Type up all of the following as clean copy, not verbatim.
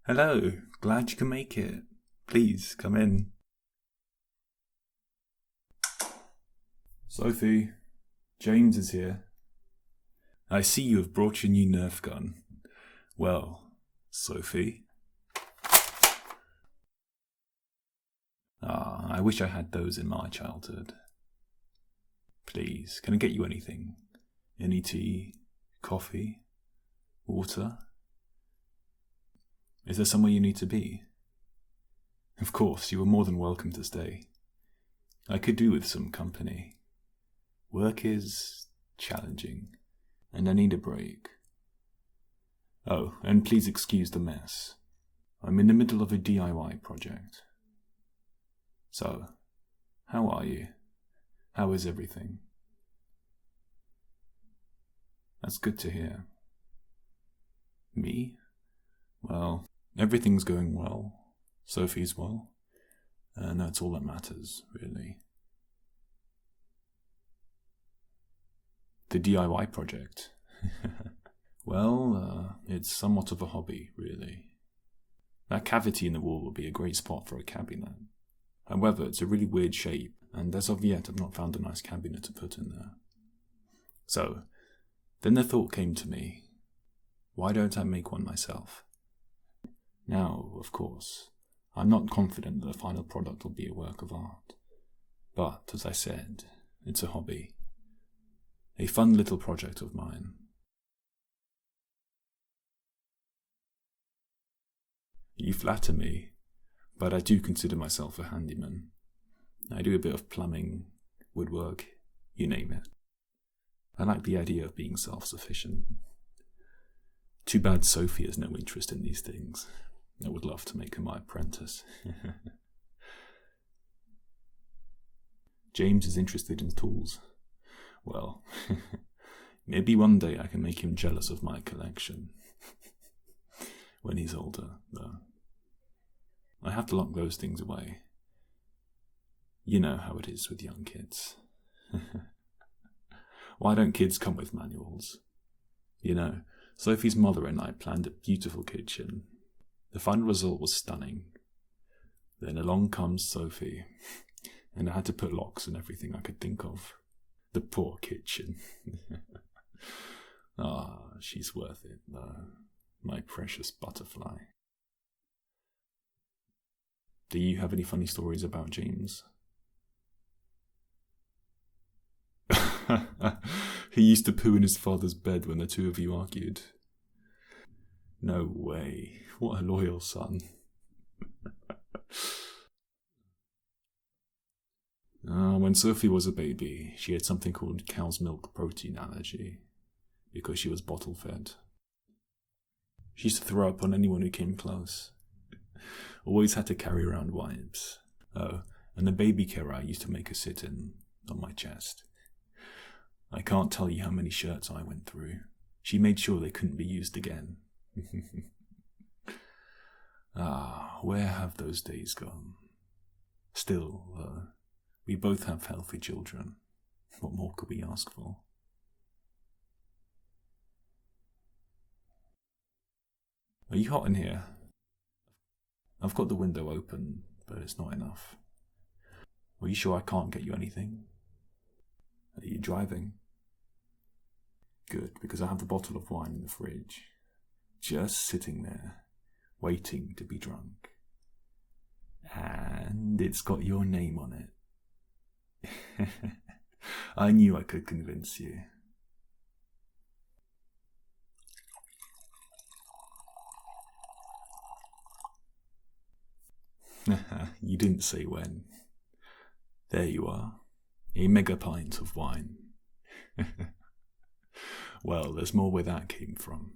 Hello, glad you can make it. Please, come in. Sophie, James is here. I see you have brought your new Nerf gun. Well, Sophie. I wish I had those in my childhood. Please, can I get you anything? Any tea, coffee, water? Is there somewhere you need to be? Of course, you are more than welcome to stay. I could do with some company. Work is challenging, and I need a break. Oh, and please excuse the mess. I'm in the middle of a DIY project. So, how are you? How is everything? That's good to hear. Me? Well, everything's going well. Sophie's well. And that's all that matters, really. The DIY project. Well, it's somewhat of a hobby, really. That cavity in the wall would be a great spot for a cabinet. However, it's a really weird shape, and as of yet I've not found a nice cabinet to put in there. So, then the thought came to me, why don't I make one myself? Now, of course, I'm not confident that the final product will be a work of art. But, as I said, it's a hobby. A fun little project of mine. You flatter me, but I do consider myself a handyman. I do a bit of plumbing, woodwork, you name it. I like the idea of being self-sufficient. Too bad Sophie has no interest in these things. I would love to make her my apprentice. James is interested in tools. Well, maybe one day I can make him jealous of my collection. When he's older, though. I have to lock those things away. You know how it is with young kids. Why don't kids come with manuals? You know, Sophie's mother and I planned a beautiful kitchen. The final result was stunning. Then along comes Sophie, and I had to put locks on everything I could think of. The poor kitchen. She's worth it, though. My precious butterfly. Do you have any funny stories about James? He used to poo in his father's bed when the two of you argued. No way. What a loyal son. When Sophie was a baby, she had something called cow's milk protein allergy, because she was bottle fed. She used to throw up on anyone who came close. Always had to carry around wipes. Oh, and the baby carer used to make her sit in on my chest. I can't tell you how many shirts I went through. She made sure they couldn't be used again. Where have those days gone? Still, we both have healthy children. What more could we ask for? Are you hot in here? I've got the window open, but it's not enough. Are you sure I can't get you anything? Are you driving? Good, because I have the bottle of wine in the fridge. Just sitting there, waiting to be drunk. And it's got your name on it. I knew I could convince you. You didn't say when. There you are, a mega pint of wine. Well, there's more where that came from.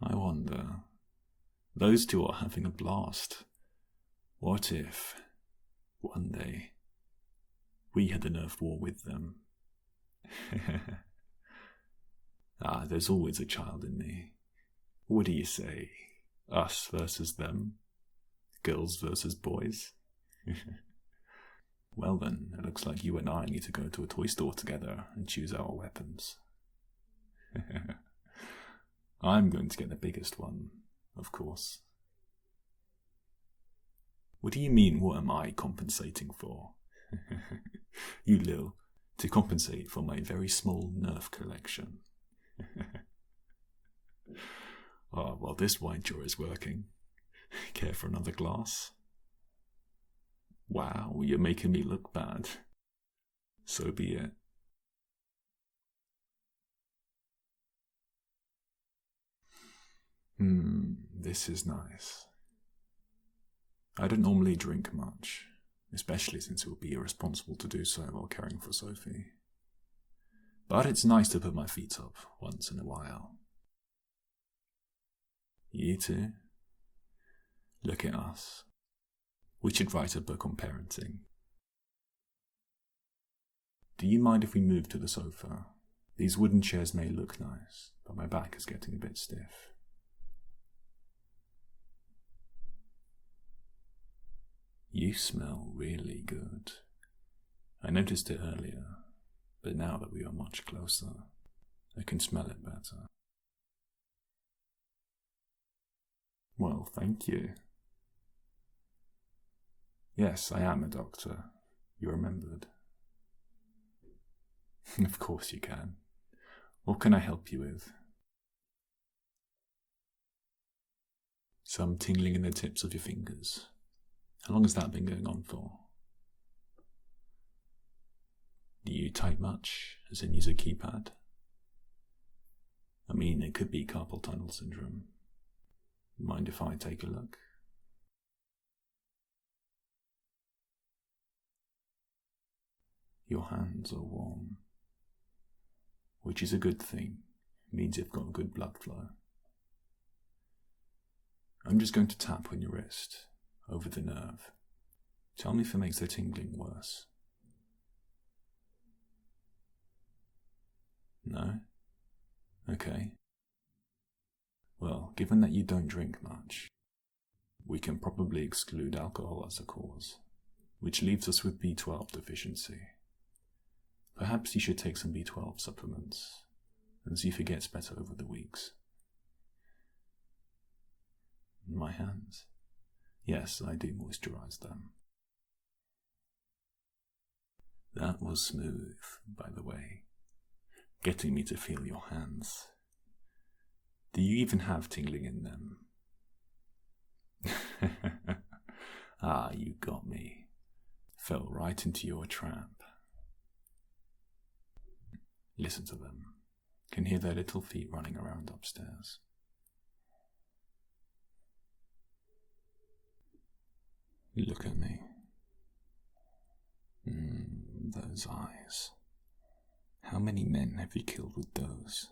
I wonder, those two are having a blast. What if, one day, we had a Nerf war with them? There's always a child in me. What do you say? Us versus them? Girls versus boys? Well then, it looks like you and I need to go to a toy store together and choose our weapons. I'm going to get the biggest one, of course. What do you mean, what am I compensating for? You Lil, to compensate for my very small Nerf collection. Oh, well, this wine jar is working. Care for another glass? Wow, you're making me look bad. So be it. This is nice. I don't normally drink much, especially since it would be irresponsible to do so while caring for Sophie. But it's nice to put my feet up once in a while. You too? Look at us. We should write a book on parenting. Do you mind if we move to the sofa? These wooden chairs may look nice, but my back is getting a bit stiff. You smell really good. I noticed it earlier, but now that we are much closer, I can smell it better. Well, thank you. Yes, I am a doctor. You remembered. Of course you can. What can I help you with? Some tingling in the tips of your fingers. How long has that been going on for? Do you type much, as in use a keypad? I mean, it could be carpal tunnel syndrome. Mind if I take a look? Your hands are warm, which is a good thing. It means you've got good blood flow. I'm just going to tap on your wrist, over the nerve. Tell me if it makes the tingling worse. No? Okay. Well, given that you don't drink much, we can probably exclude alcohol as a cause, which leaves us with B12 deficiency. Perhaps you should take some B12 supplements and see if it gets better over the weeks. My hands. Yes, I do moisturize them. That was smooth, by the way, getting me to feel your hands. Do you even have tingling in them? Ah, you got me. Fell right into your trap. Listen to them. Can hear their little feet running around upstairs. Look at me. Those eyes. How many men have you killed with those?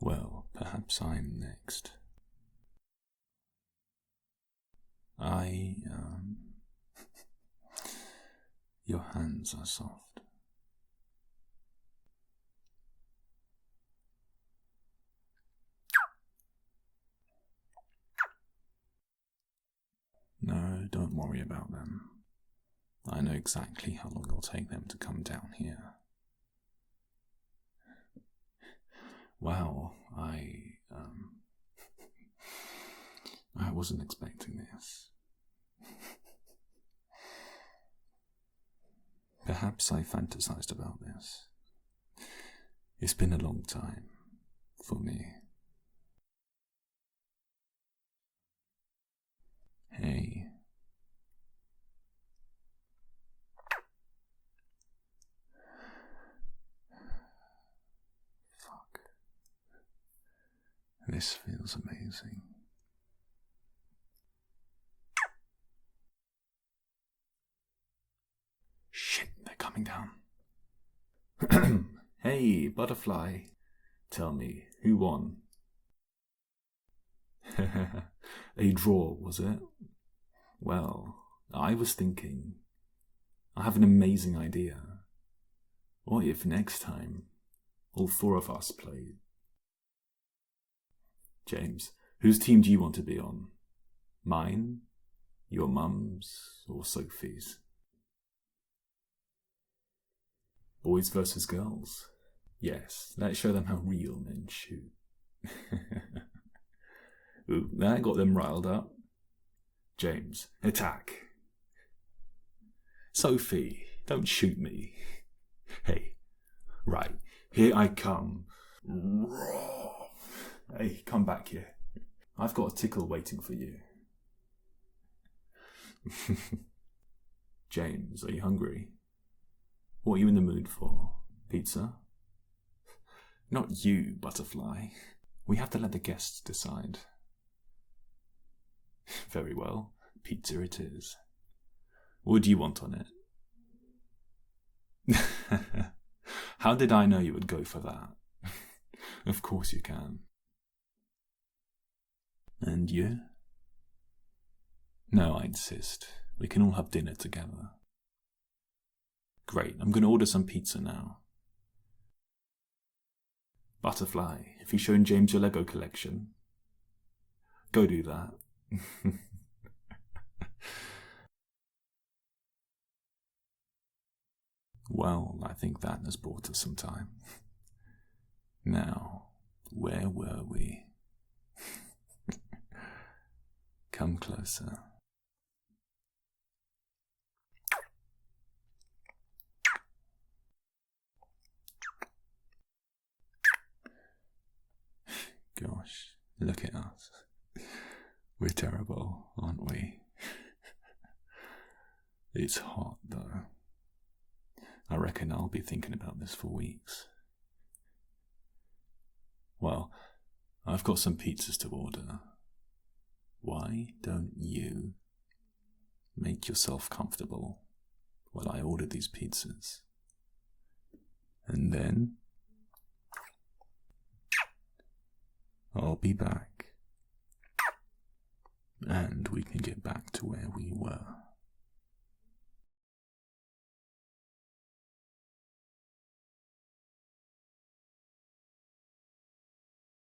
Well, perhaps I'm next. Your hands are soft. No, don't worry about them. I know exactly how long it'll take them to come down here. Wow, I wasn't expecting this. Perhaps I fantasized about this. It's been a long time for me. Hey. Fuck. This feels amazing. Shit, they're coming down. Hey, butterfly. Tell me, who won? A draw, was it? Well, I was thinking, I have an amazing idea. What if next time, all four of us played? James, whose team do you want to be on? Mine? Your mum's? Or Sophie's? Boys versus girls. Yes, let's show them how real men shoot. Ooh, that got them riled up. James, attack. Sophie, don't shoot me. Hey, right, here I come. Hey, come back here. I've got a tickle waiting for you. James, are you hungry? What are you in the mood for? Pizza? Not you, Butterfly. We have to let the guests decide. Very well, pizza it is. What do you want on it? How did I know you would go for that? Of course you can. And you? No, I insist. We can all have dinner together. Great, I'm going to order some pizza now. Butterfly, have you shown James your Lego collection? Go do that. Well, I think that has bought us some time. Now, where were we? Come closer. Gosh, look at us. We're terrible, aren't we? It's hot, though. I reckon I'll be thinking about this for weeks. Well, I've got some pizzas to order. Why don't you make yourself comfortable while I order these pizzas? And then I'll be back, and we can get back to where we were.